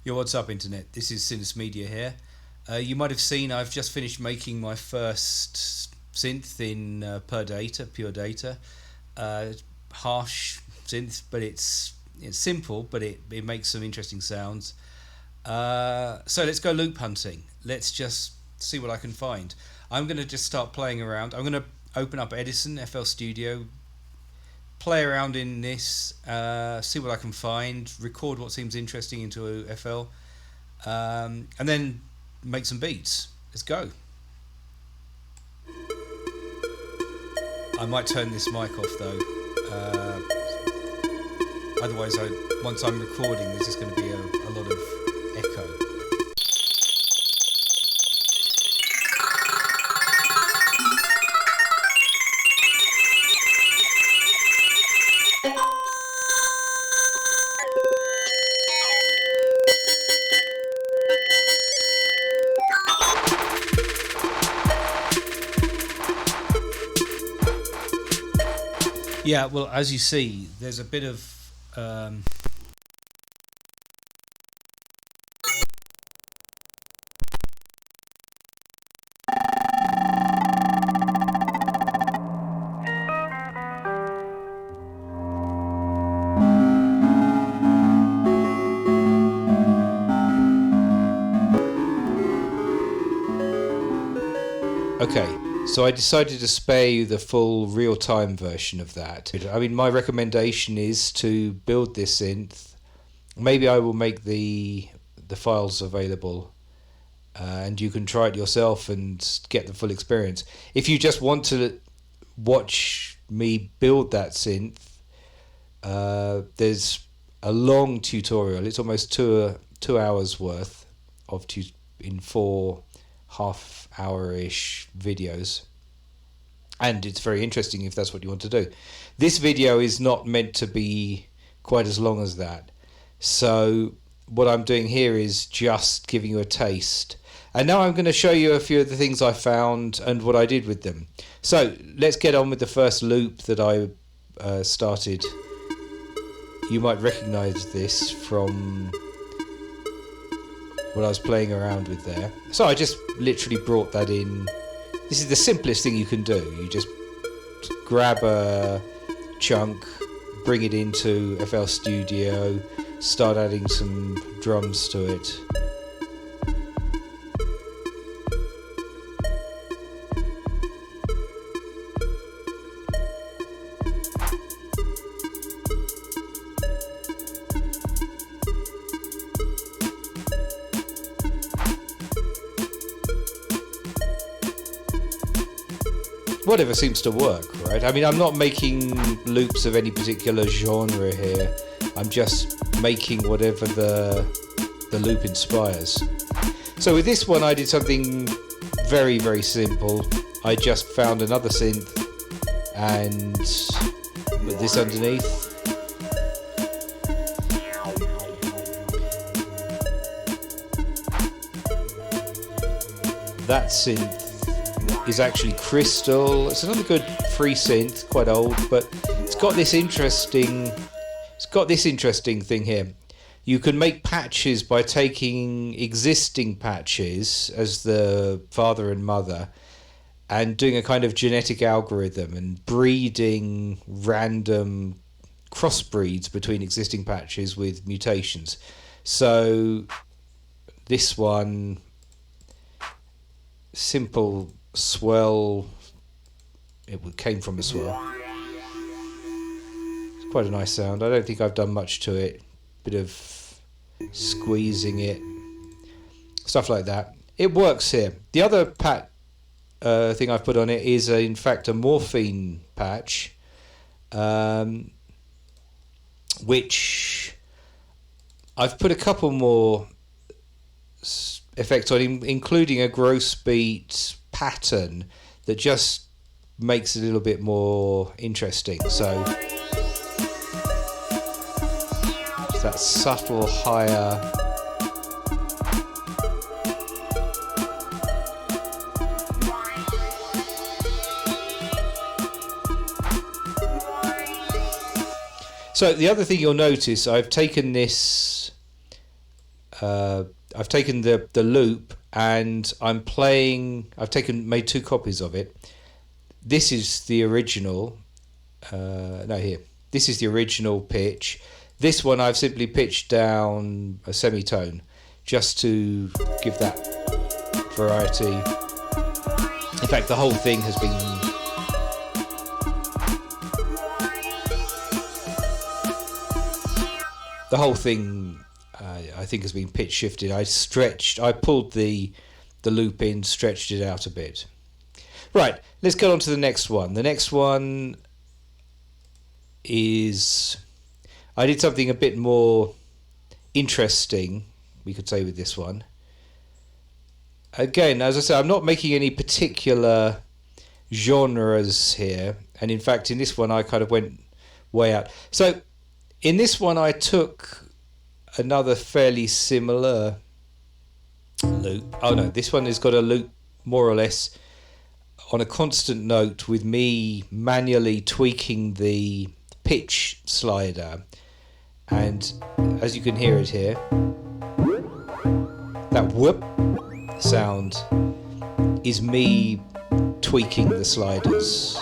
Yo, what's up, Internet? This is Synth Media here. You might have seen I've just finished making my first synth in Pure Data. Harsh synth, but it's simple, but it makes some interesting sounds. So let's go loop hunting. Let's just see what I can find. I'm going to just start playing around. I'm going to open up Edison, FL Studio, play around in this, see what I can find, record what seems interesting into FL, and then make some beats. Let's go. I might turn this mic off though. Otherwise, once I'm recording, there's just going to be a lot of echo. Yeah, well, as you see, there's a bit of okay. So I decided to spare you the full real-time version of that. I mean, my recommendation is to build this synth. Maybe I will make the files available, and you can try it yourself and get the full experience. If you just want to watch me build that synth, there's a long tutorial. It's almost two hours worth of in 4 half-hour-ish videos, and it's very interesting if that's what you want to do. This video is not meant to be quite as long as that, so what I'm doing here is just giving you a taste, and now I'm going to show you a few of the things I found and what I did with them. So let's get on with the first loop that I started. You might recognize this from what I was playing around with there. So I just literally brought that in. This is the simplest thing you can do. You just grab a chunk, bring it into FL Studio, start adding some drums to it. Whatever seems to work, right? I mean, I'm not making loops of any particular genre here. I'm just making whatever the loop inspires. So with this one, I did something very, very simple. I just found another synth and put this underneath. That synth is actually Crystal. It's another good free synth, quite old, but it's got this interesting thing here. You can make patches by taking existing patches as the father and mother and doing a kind of genetic algorithm and breeding random crossbreeds between existing patches with mutations. So this one, simple swell, it came from a swell. It's quite a nice sound. I don't think I've done much to it. Bit of squeezing it, stuff like that. It works here. The other thing I've put on it is in fact a morphine patch, which I've put a couple more effects on, including a gross beat pattern that just makes it a little bit more interesting. So it's that subtle higher So the other thing you'll notice, I've taken this I've taken the loop and I'm playing. Made 2 copies of it. This is the original. This is the original pitch. This one I've simply pitched down a semitone just to give that variety. In fact, the whole thing has been I think has been pitch shifted. I pulled the loop in, stretched it out a bit. Right, let's go on to the next one. The next one is, I did something a bit more interesting, we could say, with this one. Again, as I said, I'm not making any particular genres here, and in fact in this one I kind of went way out. So in this one I took another fairly similar loop. Oh no, this one has got a loop more or less on a constant note with me manually tweaking the pitch slider, and as you can hear it here, that whoop sound is me tweaking the sliders.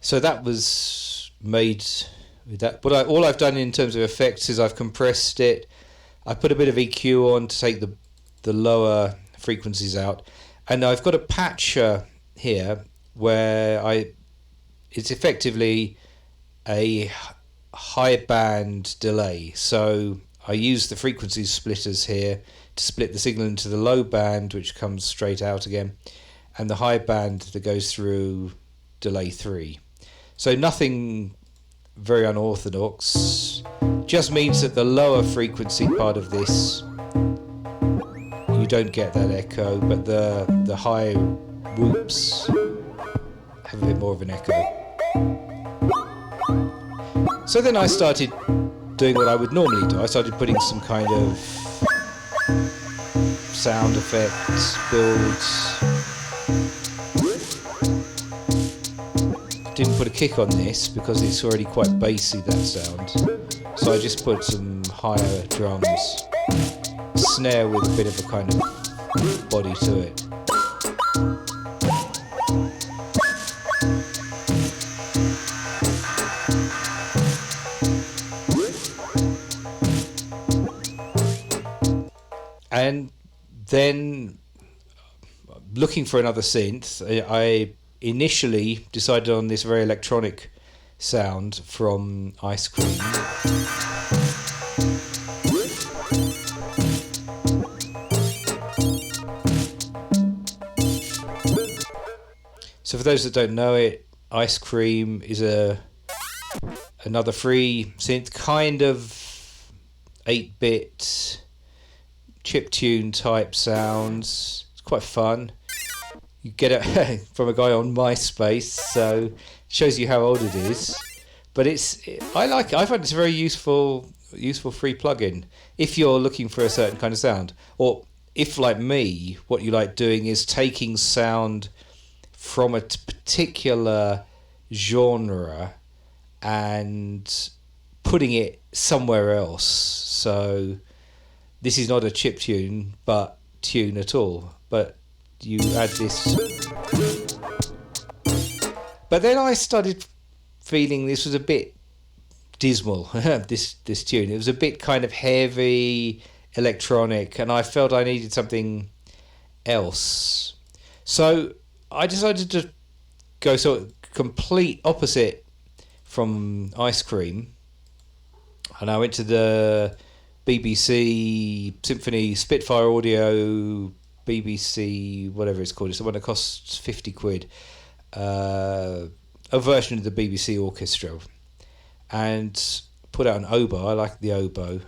So that was made with that. But all I've done in terms of effects is I've compressed it. I put a bit of EQ on to take the lower frequencies out, and I've got a patcher here where it's effectively a high band delay. So I use the frequency splitters here to split the signal into the low band, which comes straight out again, and the high band that goes through delay 3. So nothing very unorthodox, just means that the lower frequency part of this, you don't get that echo, but the high whoops have a bit more of an echo. So then I started doing what I would normally do. I started putting some kind of sound effects, builds. Didn't put a kick on this because it's already quite bassy, that sound. So I just put some higher drums, snare with a bit of a kind of body to it. And then, looking for another synth, I initially decided on this very electronic sound from Ice Cream. So for those that don't know it, Ice Cream is another free synth, kind of 8-bit chiptune type sounds. It's quite fun. You get it from a guy on MySpace, so it shows you how old it is. But I find it's a very useful free plugin if you're looking for a certain kind of sound, or if, like me, what you like doing is taking sound from a particular genre and putting it somewhere else. So this is not a chiptune, but tune at all. But you add this. But then I started feeling this was a bit dismal, this tune. It was a bit kind of heavy, electronic, and I felt I needed something else. So I decided to go sort of complete opposite from Ice Cream, and I went to the BBC Symphony Spitfire Audio, BBC whatever it's called. It's the one that costs 50 quid. A version of the BBC Orchestra, and put out an oboe. I like the oboe.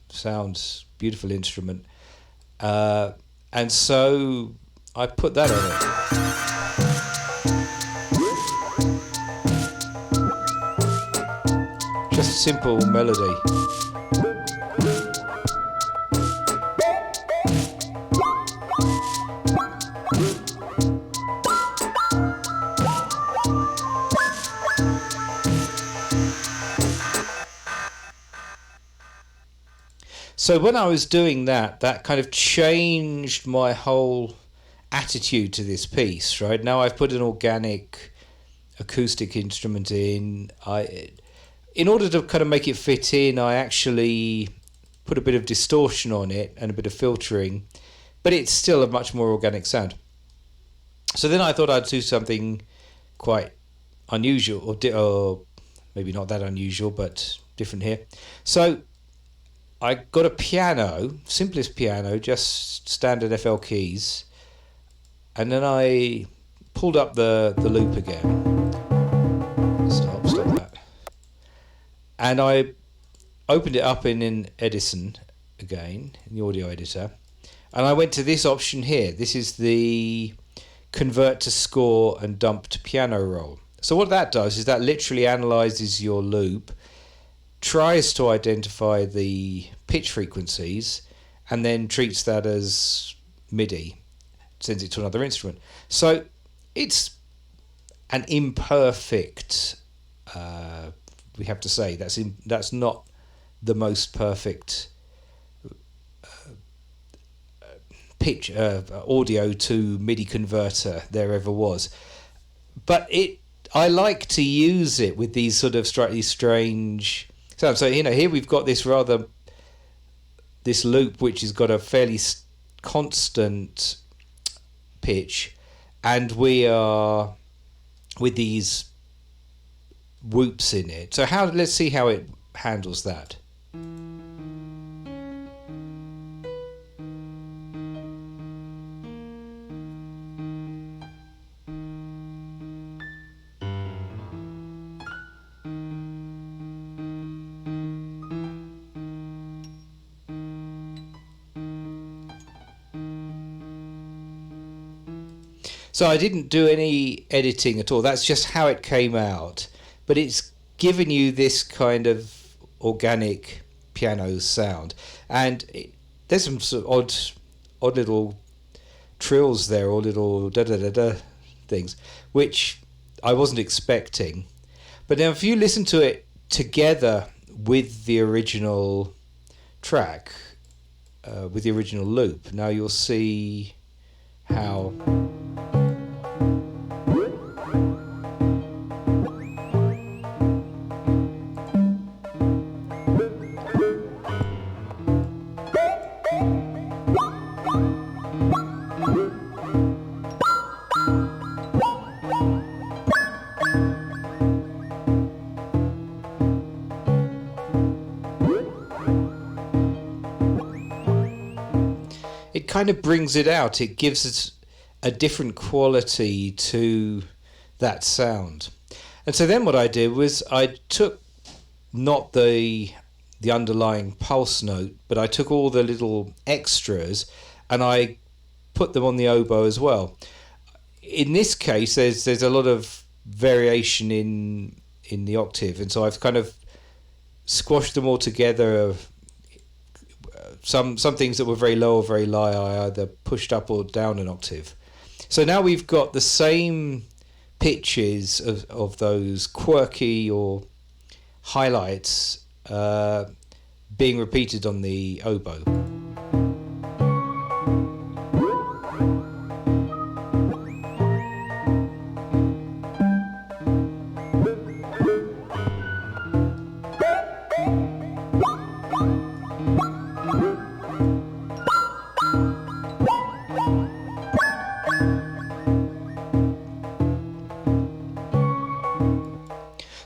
Sounds beautiful instrument. And so I put that on it. Just a simple melody. So when I was doing that, that kind of changed my whole attitude to this piece, right? Now I've put an organic acoustic instrument in. In order to kind of make it fit in, I actually put a bit of distortion on it and a bit of filtering, but it's still a much more organic sound. So then I thought I'd do something quite unusual, or maybe not that unusual, but different here. So I got a piano, simplest piano, just standard FL keys, and then I pulled up the loop again. Stop that. And I opened it up in Edison again, in the audio editor, and I went to this option here. This is the convert to score and dump to piano roll. So what that does is that literally analyzes your loop, tries to identify the pitch frequencies, and then treats that as MIDI, sends it to another instrument. So it's an imperfect, we have to say, that's not the most perfect pitch audio to MIDI converter there ever was. But I like to use it with these sort of slightly strange sounds. So, here we've got this loop which has got a fairly constant pitch, and we are with these whoops in it. So let's see how it handles that. So I didn't do any editing at all. That's just how it came out. But it's given you this kind of organic piano sound. And there's some sort of odd little trills there, or little da-da-da-da things, which I wasn't expecting. But now if you listen to it together with the original track, with the original loop, now you'll see how... It kind of brings it out. It gives it a different quality to that sound. And so then what I did was I took not the underlying pulse note, but I took all the little extras and I put them on the oboe as well. In this case, there's a lot of variation in the octave, and so I've kind of squashed them all together. Some things that were very low or very high, I either pushed up or down an octave. So now we've got the same pitches of those quirky or highlights being repeated on the oboe.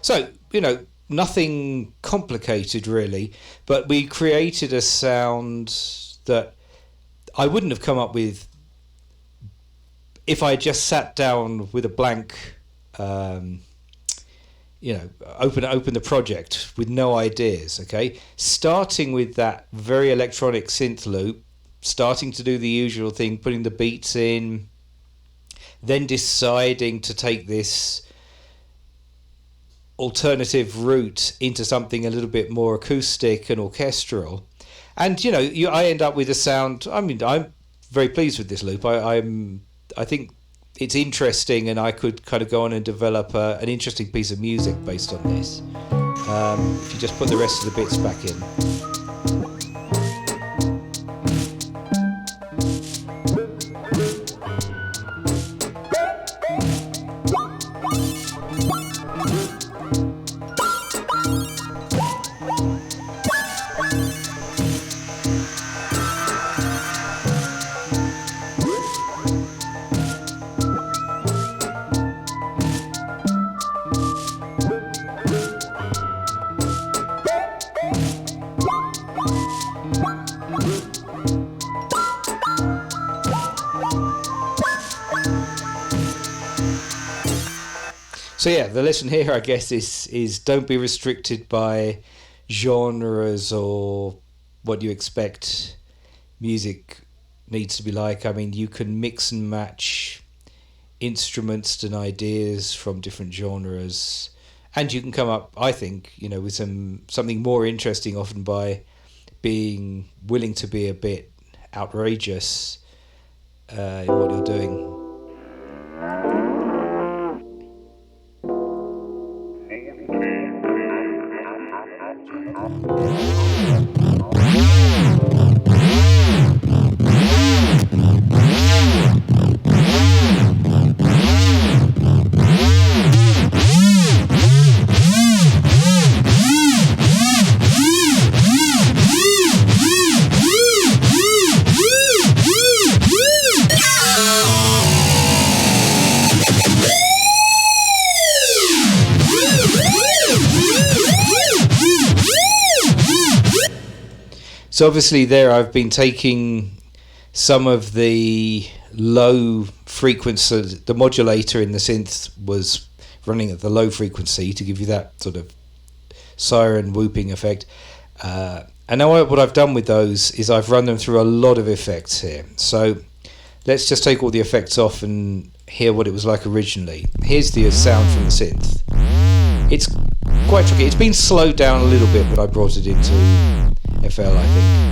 So, nothing complicated really, but we created a sound that I wouldn't have come up with if I just sat down with a blank, open the project with no ideas, okay? Starting with that very electronic synth loop, starting to do the usual thing, putting the beats in, then deciding to take this alternative route into something a little bit more acoustic and orchestral, and I end up with a sound. I mean, I'm very pleased with this loop. I think it's interesting, and I could kind of go on and develop an interesting piece of music based on this. If you just put the rest of the bits back in. So yeah, the lesson here, I guess, is don't be restricted by genres or what you expect music needs to be like. I mean, you can mix and match instruments and ideas from different genres, and you can come up, I think, with something more interesting, often by being willing to be a bit outrageous in what you're doing. So obviously there I've been taking some of the low frequency, the modulator in the synth was running at the low frequency to give you that sort of siren whooping effect. And now what I've done with those is I've run them through a lot of effects here. So let's just take all the effects off and hear what it was like originally. Here's the sound from the synth. It's quite tricky. It's been slowed down a little bit, but I brought it into FL, I think.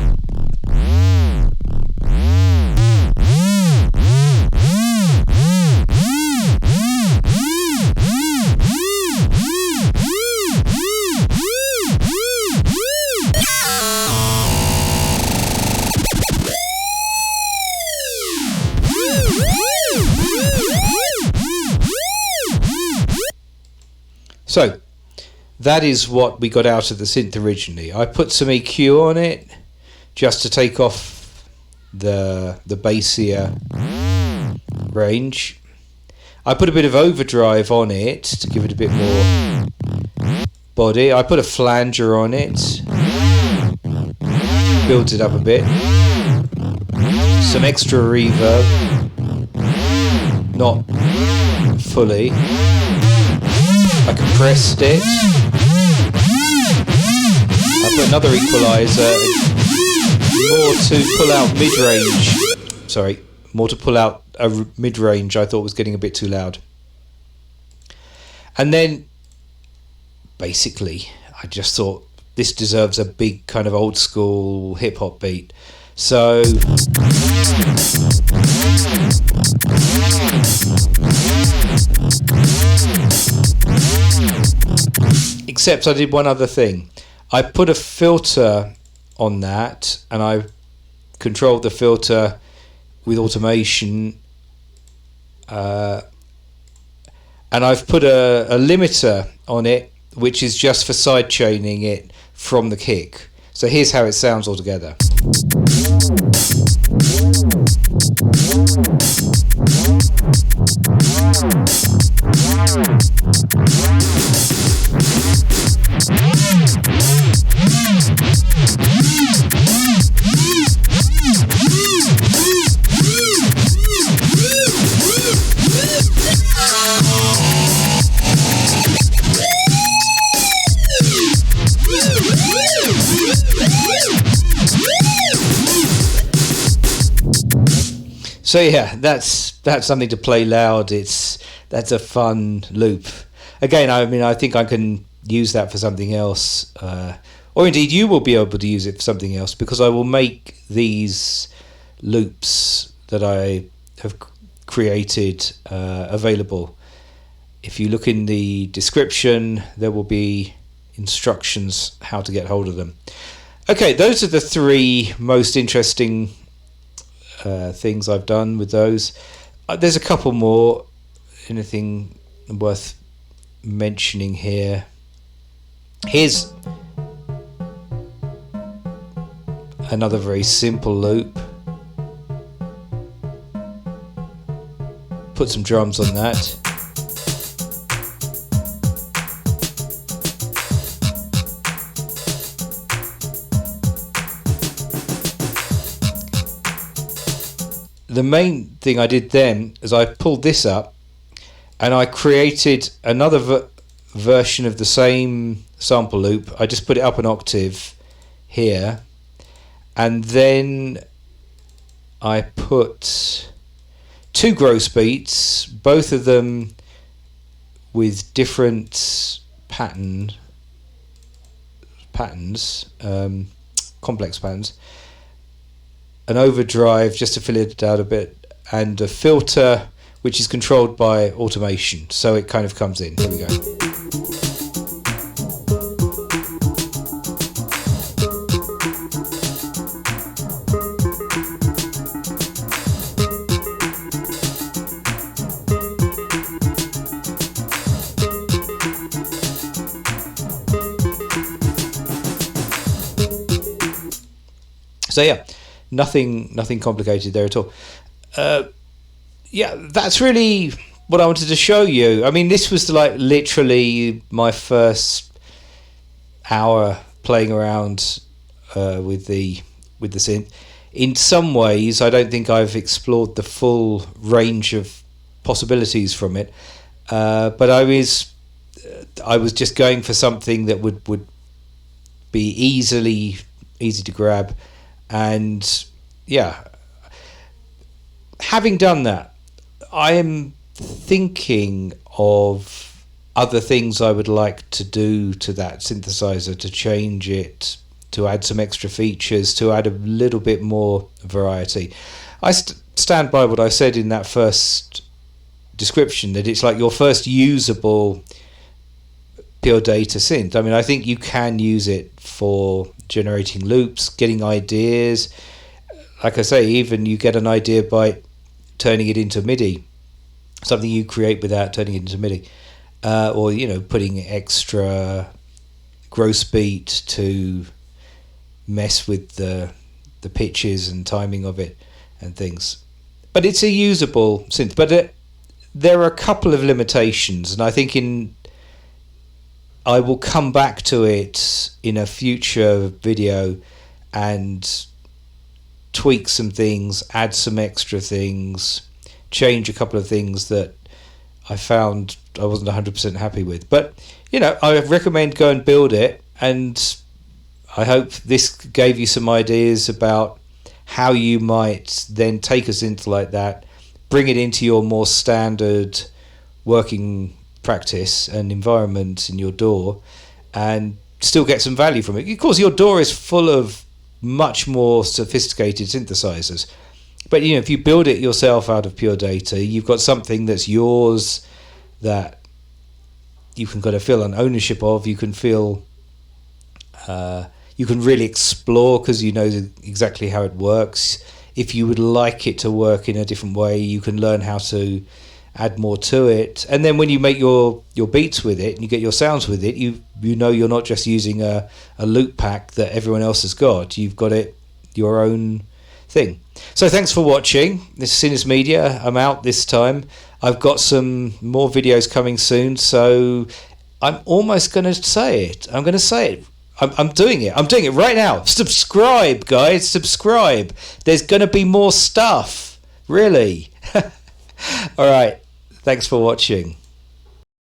So that is what we got out of the synth originally. I put some EQ on it just to take off the bassier range. I put a bit of overdrive on it to give it a bit more body. I put a flanger on it, builds it up a bit. Some extra reverb, not fully. I compressed it. I put another equalizer, more to pull out mid-range. Sorry, more to pull out a mid-range I thought was getting a bit too loud. And then, basically, I just thought this deserves a big kind of old school hip-hop beat. So except I did one other thing. I put a filter on that, and I controlled the filter with automation, and I've put a limiter on it, which is just for side chaining it from the kick. So here's how it sounds altogether. So yeah, that's something to play loud. That's a fun loop. Again, I mean, I think I can use that for something else, or indeed you will be able to use it for something else, because I will make these loops that I have created available. If you look in the description, there will be instructions how to get hold of them. Okay, those are the three most interesting things I've done with those. There's a couple more. Anything worth mentioning here? Here's another very simple loop. Put some drums on that. The main thing I did then is I pulled this up and I created another version of the same sample loop. I just put it up an octave here, and then I put 2 gross beats, both of them with different patterns, complex patterns, an overdrive just to fill it out a bit, and a filter which is controlled by automation, so it kind of comes in. Here we go. So yeah, nothing complicated there at all. Yeah, that's really what I wanted to show you. I mean, this was like literally my first hour playing around with the synth. In some ways, I don't think I've explored the full range of possibilities from it, but I was just going for something that would be easy to grab. And yeah, having done that, I am thinking of other things I would like to do to that synthesizer, to change it, to add some extra features, to add a little bit more variety. I stand by what I said in that first description, that it's like your first usable Pure Data synth. I mean, I think you can use it for generating loops, getting ideas. Like I say, even you get an idea by turning it into MIDI, something you create without turning it into MIDI, or putting extra gross beat to mess with the pitches and timing of it and things. But it's a usable synth. But there are a couple of limitations, and I think I will come back to it in a future video and tweak some things, add some extra things, change a couple of things that I found I wasn't 100% happy with. But, I recommend go and build it, and I hope this gave you some ideas about how you might then take a synth like that, bring it into your more standard working practice and environment in your DAW, and still get some value from it. Of course, your DAW is full of much more sophisticated synthesizers, but if you build it yourself out of Pure Data, you've got something that's yours, that you can kind of feel an ownership of. You can feel you can really explore, because you know exactly how it works. If you would like it to work in a different way, you can learn how to add more to it, and then when you make your beats with it and you get your sounds with it, you know you're not just using a loop pack that everyone else has got. You've got it your own thing. So thanks for watching. This is Synth Media. I'm out this time. I've got some more videos coming soon, so I'm almost going to say it. I'm doing it. I'm doing it right now. Subscribe, guys. Subscribe. There's going to be more stuff. Really. All right. Thanks for watching.